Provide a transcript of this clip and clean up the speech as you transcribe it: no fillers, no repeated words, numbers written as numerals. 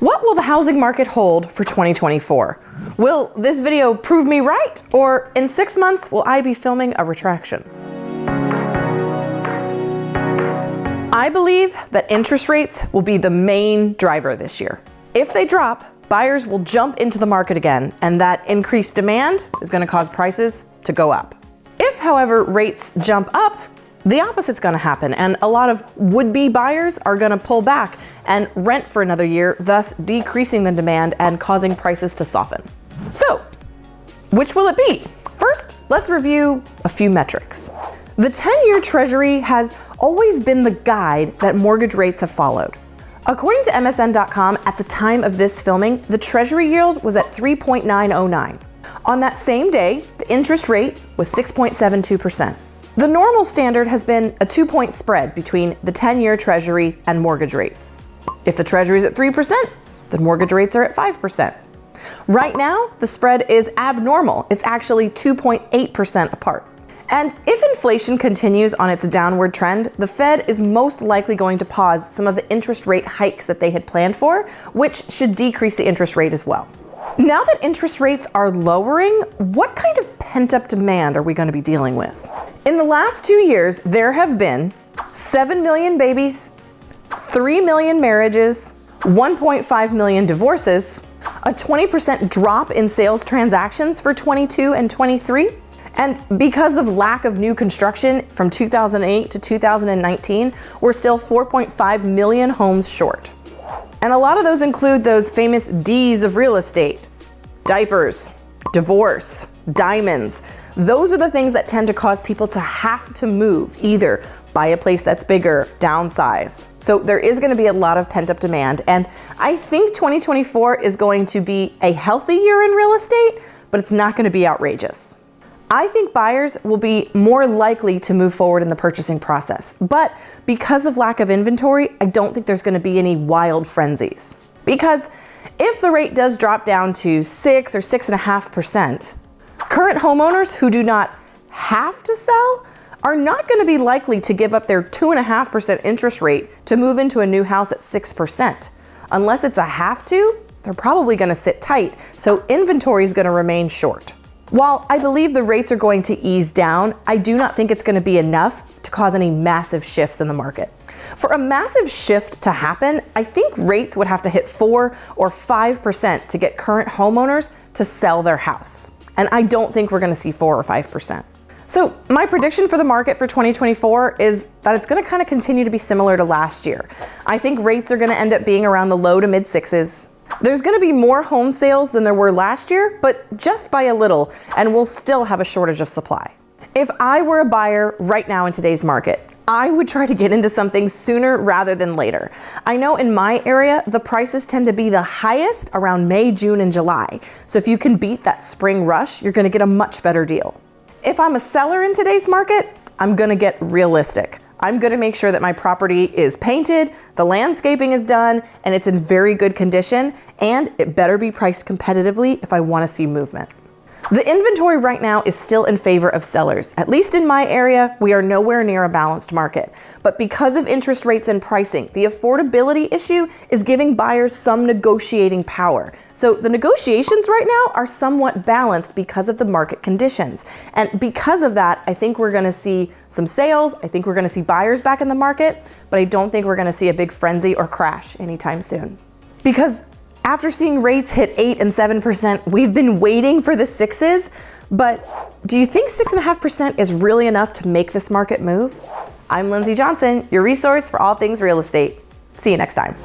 What will the housing market hold for 2024? Will this video prove me right? Or in 6 months, will I be filming a retraction? I believe that interest rates will be the main driver this year. If they drop, buyers will jump into the market again, and that increased demand is going to cause prices to go up. If, however, rates jump up, the opposite's going to happen, and a lot of would-be buyers are going to pull back and rent for another year, thus decreasing the demand and causing prices to soften. So, which will it be? First, let's review a few metrics. The 10-year Treasury has always been the guide that mortgage rates have followed. According to MSN.com, at the time of this filming, the Treasury yield was at 3.909. On that same day, the interest rate was 6.72%. The normal standard has been a 2-point spread between the 10-year Treasury and mortgage rates. If the Treasury is at 3%, then mortgage rates are at 5%. Right now, the spread is abnormal. It's actually 2.8% apart. And if inflation continues on its downward trend, the Fed is most likely going to pause some of the interest rate hikes that they had planned for, which should decrease the interest rate as well. Now that interest rates are lowering, what kind of pent-up demand are we going to be dealing with? In the last 2 years, there have been 7 million babies, 3 million marriages, 1.5 million divorces, a 20% drop in sales transactions for 22 and 23, and because of lack of new construction from 2008 to 2019, we're still 4.5 million homes short. And a lot of those include those famous D's of real estate: diapers, divorce, diamonds. Those are the things that tend to cause people to have to move, either buy a place that's bigger, downsize. So there is going to be a lot of pent-up demand, and I think 2024 is going to be a healthy year in real estate, but it's not going to be outrageous. I think buyers will be more likely to move forward in the purchasing process, but because of lack of inventory, I don't think there's going to be any wild frenzies. Because if the rate does drop down to 6 or 6.5%, current homeowners who do not have to sell are not going to be likely to give up their 2.5% interest rate to move into a new house at 6%. Unless it's a have to, they're probably going to sit tight, so inventory is going to remain short. While I believe the rates are going to ease down, I do not think it's going to be enough to cause any massive shifts in the market. For a massive shift to happen, I think rates would have to hit 4 or 5% to get current homeowners to sell their house. And I don't think we're going to see 4 or 5%. So my prediction for the market for 2024 is that it's going to kind of continue to be similar to last year. I think rates are going to end up being around the low to mid 6s. There's going to be more home sales than there were last year, but just by a little, and we'll still have a shortage of supply. If I were a buyer right now in today's market, I would try to get into something sooner rather than later. I know in my area, the prices tend to be the highest around May, June, and July. So if you can beat that spring rush, you're going to get a much better deal. If I'm a seller in today's market, I'm going to get realistic. I'm going to make sure that my property is painted, the landscaping is done, and it's in very good condition, and it better be priced competitively if I want to see movement. The inventory right now is still in favor of sellers. At least in my area, we are nowhere near a balanced market. But because of interest rates and pricing, the affordability issue is giving buyers some negotiating power. So the negotiations right now are somewhat balanced because of the market conditions. And because of that, I think we're going to see some sales. I think we're going to see buyers back in the market, but I don't think we're going to see a big frenzy or crash anytime soon. Because after seeing rates hit 8 and 7%, we've been waiting for the 6s, but do you think 6.5% is really enough to make this market move? I'm Lindsey Johnson, your resource for all things real estate. See you next time.